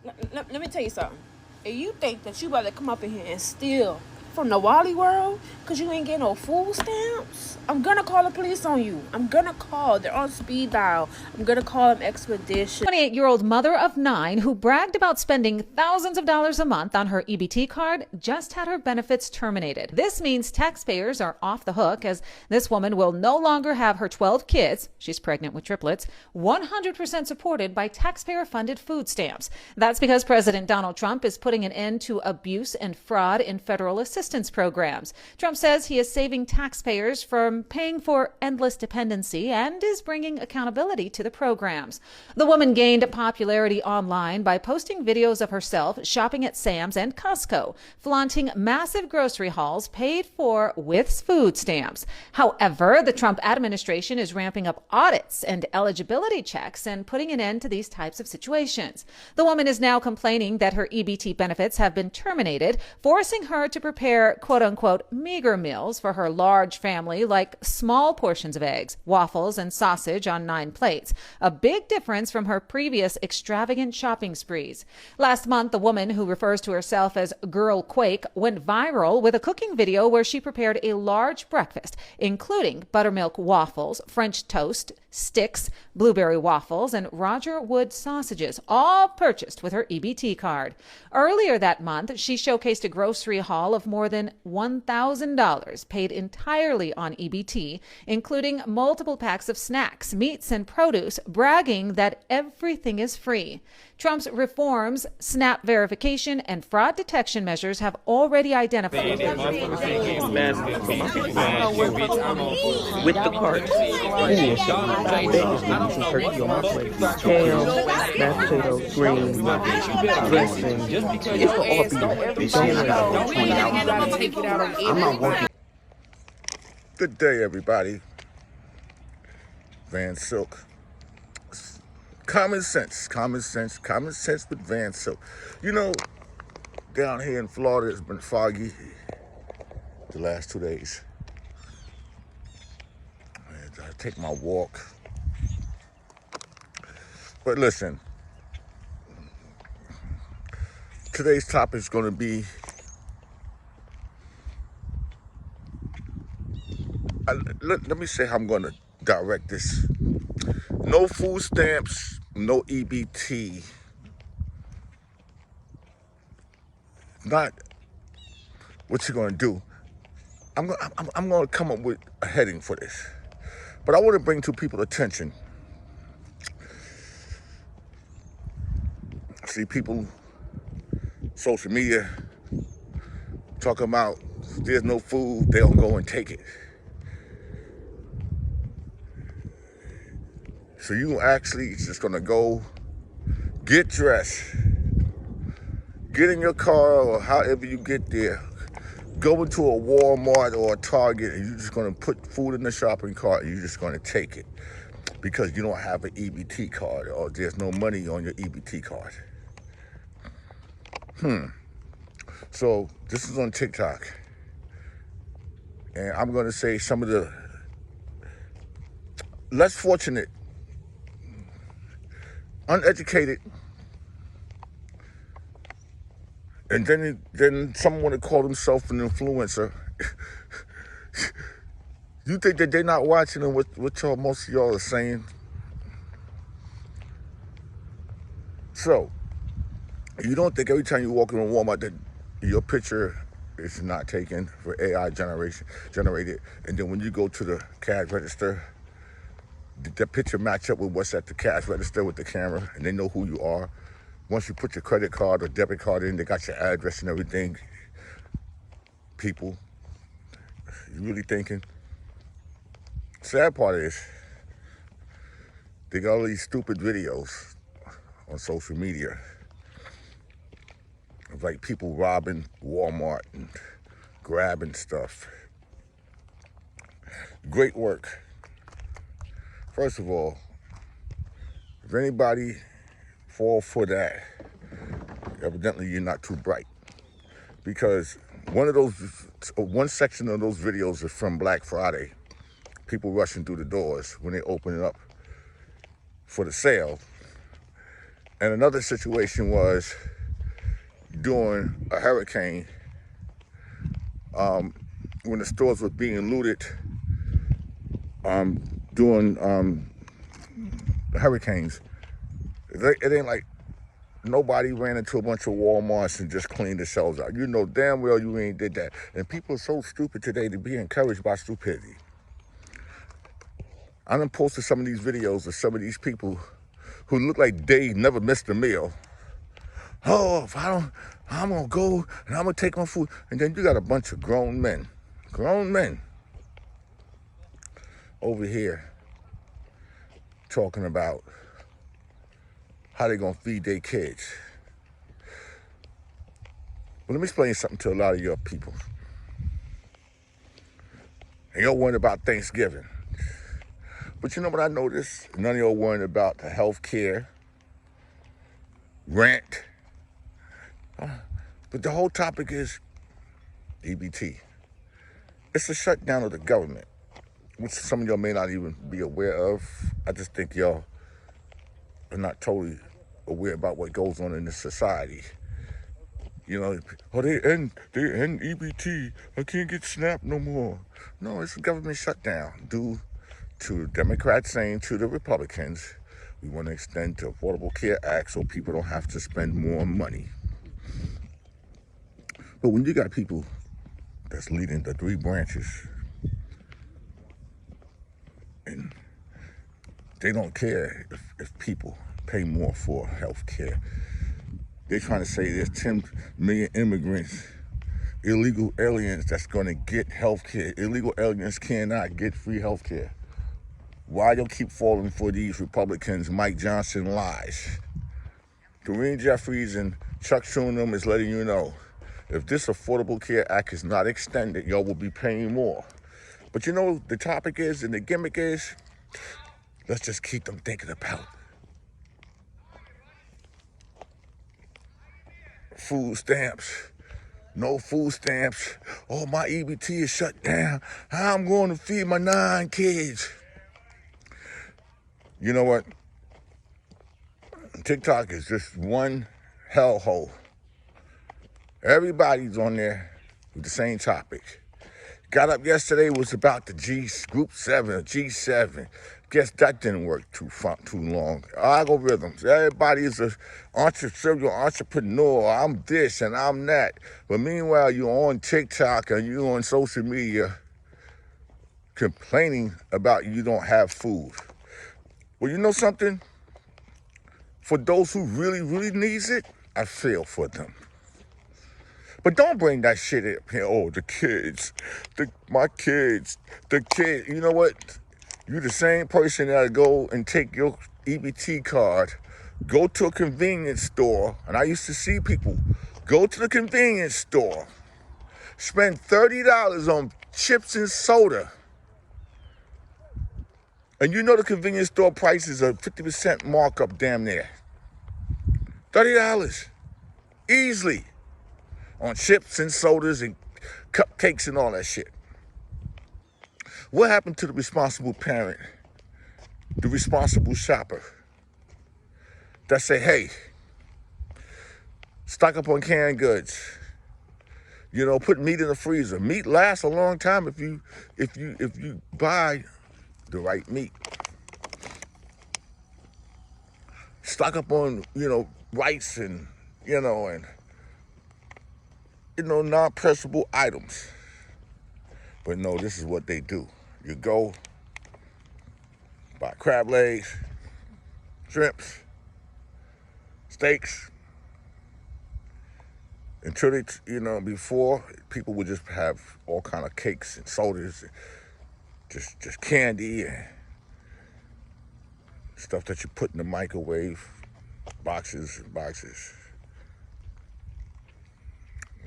Let me tell you something. If you think that you about to come up in here and steal from the Wally world because you ain't getting no food stamps, I'm gonna call the police on you. I'm gonna call. They're on speed dial. I'm gonna call them expedition. 28-year-old mother of 9 who bragged about spending thousands of dollars a month on her EBT card just had her benefits terminated. This means taxpayers are off the hook, as this woman will no longer have her 12 kids, she's pregnant with triplets, 100% supported by taxpayer-funded food stamps. That's because President Donald Trump is putting an end to abuse and fraud in federal assistance programs. Trump says he is saving taxpayers from paying for endless dependency and is bringing accountability to the programs. The woman gained popularity online by posting videos of herself shopping at Sam's and Costco, flaunting massive grocery hauls paid for with food stamps. However, the Trump administration is ramping up audits and eligibility checks and putting an end to these types of situations. The woman is now complaining that her EBT benefits have been terminated, forcing her to prepare quote-unquote meager meals for her large family, like small portions of eggs, waffles, and sausage on 9 plates, a big difference from her previous extravagant shopping sprees. Last month, the woman, who refers to herself as Girl Quake, went viral with a cooking video where she prepared a large breakfast, including buttermilk waffles, French toast, sticks, blueberry waffles, and Roger Wood sausages, all purchased with her EBT card. Earlier that month, she showcased a grocery haul of more than $1,000 paid entirely on EBT, including multiple packs of snacks, meats, and produce, bragging that everything is free. Trump's reforms, SNAP verification, and fraud detection measures have already identified with the cart. Turkey on my plate. Ham, mashed potatoes, greens, dressing. It's for all people. I'm not working. Good day, everybody. VANSILK. Common sense with VANSILK. You know, down here in Florida, it's been foggy the last 2 days. And I take my walk. But listen, today's topic is going to be let me say how I'm going to direct this. No food stamps, no EBT. Not what you're going to do. I'm going to come up with a heading for this. But I want to bring to people's attention. I see people, social media, talking about there's no food, they don't go and take it. So you actually just gonna go get dressed, get in your car or however you get there, go into a Walmart or a Target, and you're just gonna put food in the shopping cart and you're just gonna take it because you don't have an EBT card or there's no money on your EBT card. So this is on TikTok, and I'm gonna say some of the less fortunate, uneducated, and then someone want to call themselves an influencer. You think that they're not watching what most of y'all are saying? So, you don't think every time you walk in a Walmart that your picture is not taken for AI generated, and then when you go to the cash register, the picture match up with what's at the cash register with the camera, and they know who you are. Once you put your credit card or debit card in, they got your address and everything. People, you really thinking? Sad part is, they got all these stupid videos on social media of like people robbing Walmart and grabbing stuff. Great work. First of all, if anybody fall for that, evidently you're not too bright, because one section of those videos is from Black Friday. People rushing through the doors when they open it up for the sale, And another situation was during a hurricane, when the stores were being looted during the hurricanes. It ain't like nobody ran into a bunch of Walmarts and just cleaned the shelves out. You know damn well you ain't did that. And people are so stupid today to be encouraged by stupidity. I done posted some of these videos of some of these people who look like they never missed a meal. Oh, if I don't, I'm gonna go and I'm gonna take my food. And then you got a bunch of grown men over here talking about how they gonna feed their kids. Well, let me explain something to a lot of your people. And y'all worrying about Thanksgiving. But you know what I noticed? None of y'all worrying about the health care, rent. But the whole topic is EBT. It's a shutdown of the government, which some of y'all may not even be aware of. I just think y'all are not totally aware about what goes on in this society. You know, oh, they end EBT. I can't get SNAP no more. No, it's a government shutdown due to the Democrats saying to the Republicans, we want to extend the Affordable Care Act so people don't have to spend more money. But when you got people that's leading the three branches and they don't care if people pay more for health care. They're trying to say there's 10 million immigrants, illegal aliens that's going to get health care. Illegal aliens cannot get free health care. Why y'all keep falling for these Republicans, Mike Johnson lies? Doreen Jeffries and Chuck Schumer is letting you know, if this Affordable Care Act is not extended, y'all will be paying more. But you know, the topic is and the gimmick is, let's just keep them thinking about food stamps. No food stamps. Oh, my EBT is shut down. How I'm going to feed my 9 kids? You know what? TikTok is just one hellhole. Everybody's on there with the same topic. Got up yesterday, was about the Group 7 or G7. Guess that didn't work too long. Algorithms. Everybody is a serial entrepreneur. I'm this and I'm that. But meanwhile, you're on TikTok and you're on social media complaining about you don't have food. Well, you know something? For those who really, really needs it, I feel for them. But don't bring that shit up here. Oh, the kids, my kids, the kid. You know what? You're the same person that'll go and take your EBT card, go to a convenience store, and I used to see people go to the convenience store, spend $30 on chips and soda, and you know the convenience store prices are 50% markup damn near. $30, easily, on chips and sodas and cupcakes and all that shit. What happened to the responsible parent, the responsible shopper that say, hey, stock up on canned goods. You know, put meat in the freezer. Meat lasts a long time if you buy the right meat. Stock up on, rice and non-perishable items. But no, this is what they do. You go buy crab legs, shrimps, steaks. Until they, before, people would just have all kind of cakes and sodas, and just candy and stuff that you put in the microwave, boxes and boxes.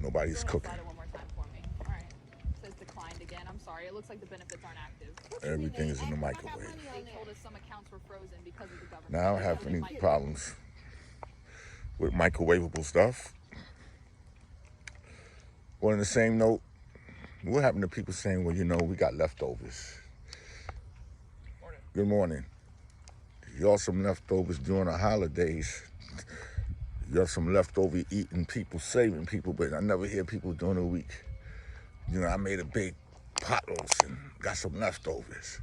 Nobody's cooking. One more time for me. All right. It says declined again. I'm sorry. It looks like the benefits aren't active. Everything is in the microwave. They told us some accounts were frozen because of the government. Now I don't have any problems with microwavable stuff. Well, on the same note, what happened to people saying, well, we got leftovers? Good morning. Y'all some leftovers during the holidays. You got some leftover eating people, saving people, but I never hear people during the week. You know, I made a big pot roast and got some leftovers.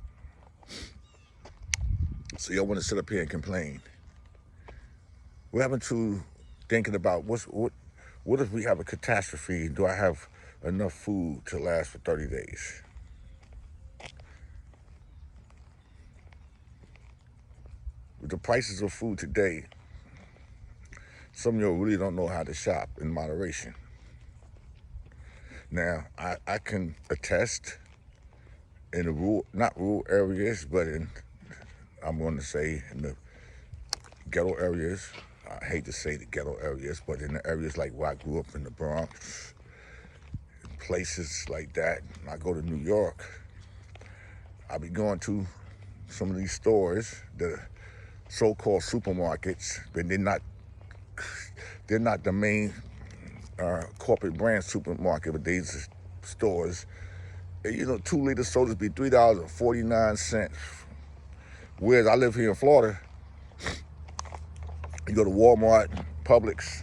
So y'all want to sit up here and complain. What happened to thinking about what if we have a catastrophe? Do I have enough food to last for 30 days? With the prices of food today, some of y'all really don't know how to shop in moderation. Now, I can attest in the not rural areas, but I'm going to say in the ghetto areas. I hate to say the ghetto areas, but in the areas like where I grew up in the Bronx, places like that. When I go to New York, I'll be going to some of these stores, the so-called supermarkets, but they're not the main corporate brand supermarket, but these stores. And, you know, 2-liter sodas be $3.49. Whereas I live here in Florida, you go to Walmart, Publix,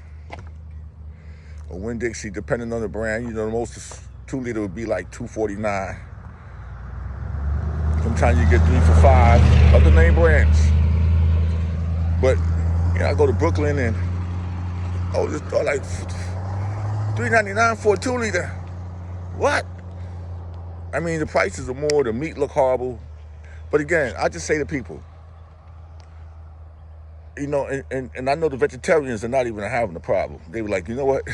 or Winn-Dixie, depending on the brand, you know, the most 2-liter would be like $2.49. Sometimes you get 3 for $5, other name brands. But, you know, I go to Brooklyn and, this like $3.99 for a 2-liter. What? I mean, the prices are more, the meat look horrible. But again, I just say to people, you know, and I know the vegetarians are not even having a problem. They were like, you know what?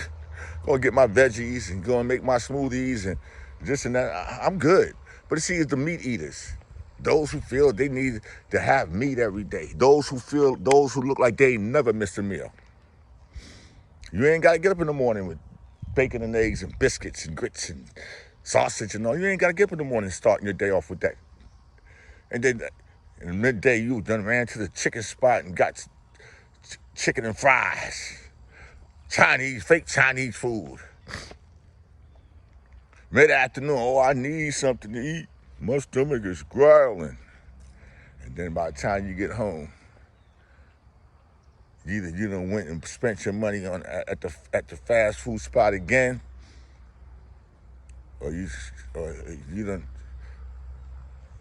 Go and get my veggies and go and make my smoothies and this and that. I'm good. But see, it's the meat eaters. Those who feel they need to have meat every day. Those who look like they ain't never missed a meal. You ain't got to get up in the morning with bacon and eggs and biscuits and grits and sausage and all. You ain't got to get up in the morning starting your day off with that. And then in midday, you done ran to the chicken spot and got chicken and fries. Fake Chinese food. Mid-afternoon, I need something to eat. My stomach is growling. And then by the time you get home, either you done went and spent your money at the fast food spot again, or you done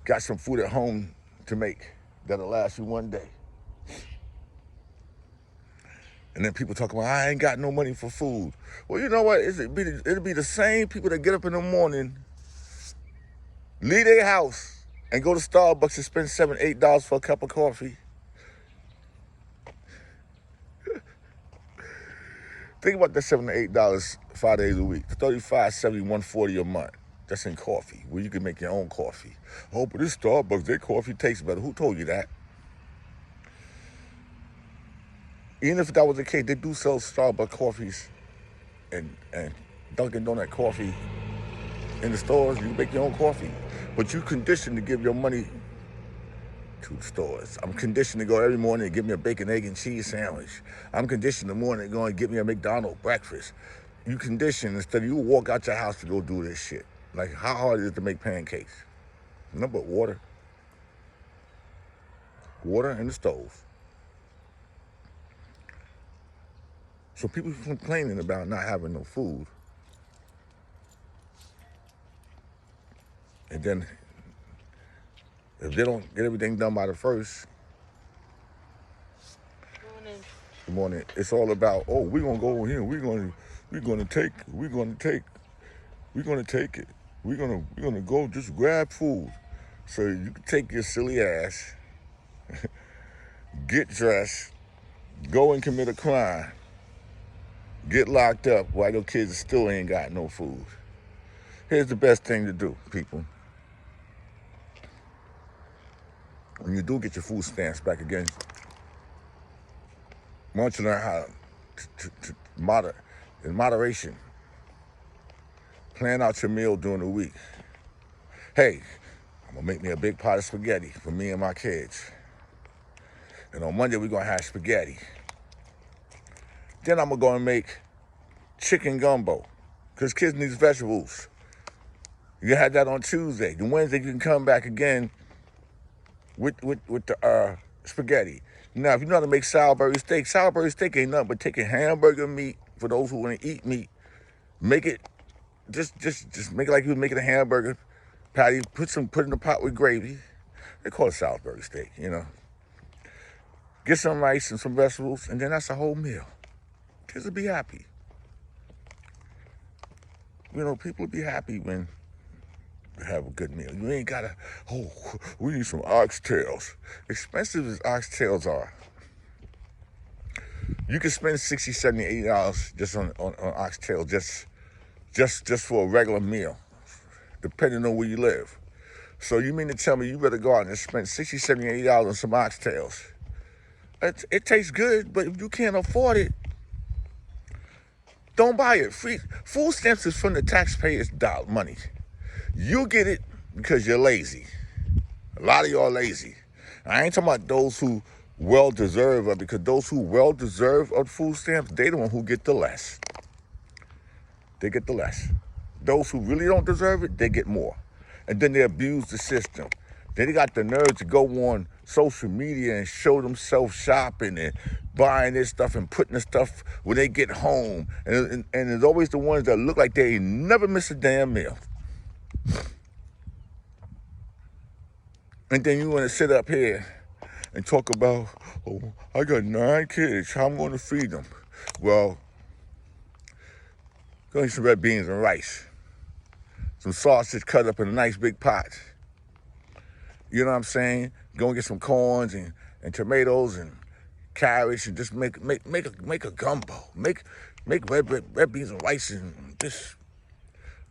got some food at home to make that'll last you one day. And then people talk about, I ain't got no money for food. Well, you know what? It'll be the same people that get up in the morning, leave their house, and go to Starbucks and spend $7, $8 for a cup of coffee. Think about that $7 to $8 5 days a week. $35, $70, $140 a month. That's in coffee, where you can make your own coffee. Oh, but this Starbucks, their coffee tastes better. Who told you that? Even if that was the case, they do sell Starbucks coffees and Dunkin' Donut coffee in the stores. You can make your own coffee. But you conditioned to give your money to the stores. I'm conditioned to go every morning and give me a bacon, egg, and cheese sandwich. I'm conditioned in the morning to go and get me a McDonald's breakfast. You condition instead of you walk out your house to go do this shit. Like, how hard is it to make pancakes? Nothing but water. Water and the stove. So people complaining about not having no food. And then if they don't get everything done by the first, good morning, it's all about, we're gonna go over here, we're gonna take it. We're gonna go just grab food. So you can take your silly ass, get dressed, go and commit a crime, get locked up while your kids still ain't got no food. Here's the best thing to do, people. When you do get your food stamps back again, I want you to learn how to in moderation, plan out your meal during the week. Hey, I'm gonna make me a big pot of spaghetti for me and my kids. And on Monday, we're gonna have spaghetti. Then I'm gonna go and make chicken gumbo, because kids need vegetables. You had that on Tuesday. Then Wednesday, you can come back again with the spaghetti. Now, if you know how to make Salisbury steak ain't nothing but taking hamburger meat, for those who want to eat meat, make it, just make it like you was making a hamburger patty, put in the pot with gravy. They call it Salisbury steak, you know. Get some rice and some vegetables, and then that's a whole meal. Kids will be happy. You know, people will be happy when they have a good meal. You ain't gotta, oh, we need some oxtails. Expensive as oxtails are, you can spend $60, $70, $80 just on oxtail, just for a regular meal, depending on where you live. So you mean to tell me you better go out and spend $60, $70, $80 on some oxtails? It tastes good, but if you can't afford it, don't buy it. Food stamps is from the taxpayers' money. You get it because you're lazy. A lot of y'all are lazy. I ain't talking about those who well-deserve of it, because those who well-deserve of food stamps, they the one who get the less. They get the less. Those who really don't deserve it, they get more. And then they abuse the system. Then they got the nerve to go on social media and show themselves shopping and buying this stuff and putting the stuff when they get home. And it's always the ones that look like they ain't never miss a damn meal. And then you want to sit up here and talk about, oh, I got 9 kids, how I'm going to feed them? Well, go eat some red beans and rice. Some sausage cut up in a nice big pot. You know what I'm saying? Go and get some corns and tomatoes and carrots and just make a gumbo. Make red beans and rice and just,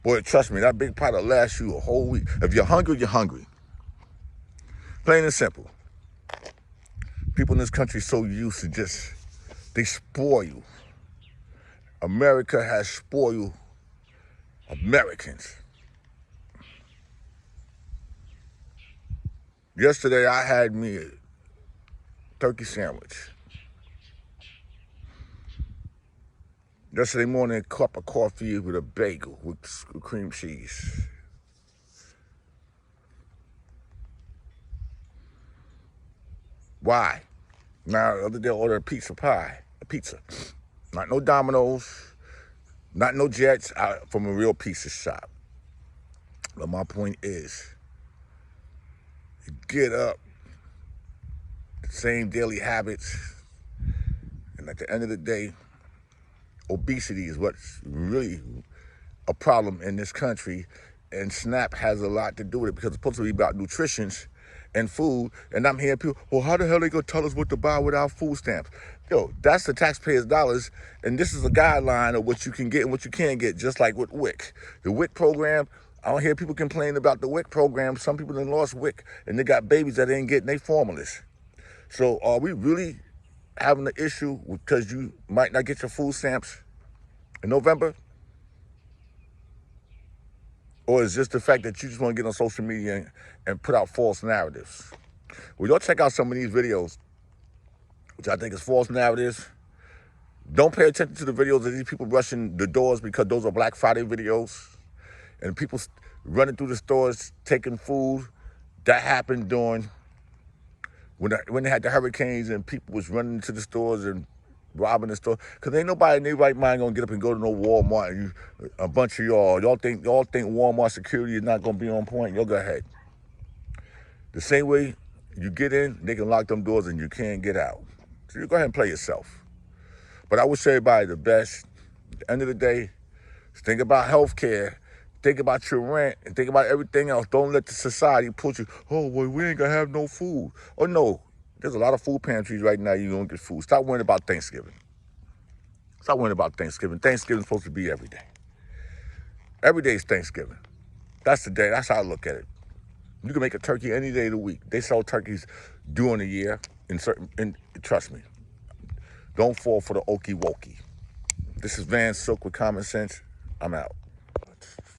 boy, trust me, that big pot will last you a whole week. If you're hungry, you're hungry. Plain and simple. People in this country so used to they spoil you. America has spoiled Americans. Yesterday, I had me a turkey sandwich. Yesterday morning, a cup of coffee with a bagel with cream cheese. Why? Now, the other day I ordered a pizza. Not no Domino's, not no Jets, from a real pizza shop. But my point is, you get up, the same daily habits, and at the end of the day, obesity is what's really a problem in this country, and SNAP has a lot to do with it, because it's supposed to be about nutrition and food, and I'm hearing people, well, how the hell they gonna tell us what to buy without food stamps? Yo, that's the taxpayers' dollars, and this is a guideline of what you can get and what you can't get, just like with WIC. The WIC program, I don't hear people complain about the WIC program. Some people done lost WIC, and they got babies that ain't getting their formulas. So are we really having an issue because you might not get your food stamps in November? Or is just the fact that you just want to get on social media and put out false narratives? Well, y'all check out some of these videos, which I think is false narratives. Don't pay attention to the videos of these people rushing the doors, because those are Black Friday videos. And people running through the stores, taking food. That happened during, when they had the hurricanes and people was running into the stores and robbing the store. Because ain't nobody in their right mind going to get up and go to no Walmart. And a bunch of y'all think Walmart security is not going to be on point. Y'all go ahead. The same way you get in, they can lock them doors and you can't get out. So you go ahead and play yourself. But I wish everybody the best. At the end of the day, think about health care. Think about your rent, and think about everything else. Don't let the society put you, oh, well, we ain't gonna have no food. Oh, no, there's a lot of food pantries right now. You don't get food. Stop worrying about Thanksgiving. Stop worrying about Thanksgiving. Thanksgiving's supposed to be every day. Every day is Thanksgiving. That's the day. That's how I look at it. You can make a turkey any day of the week. They sell turkeys during the year and trust me, don't fall for the okey-wokey. This is VANSILK with Common Sense. I'm out.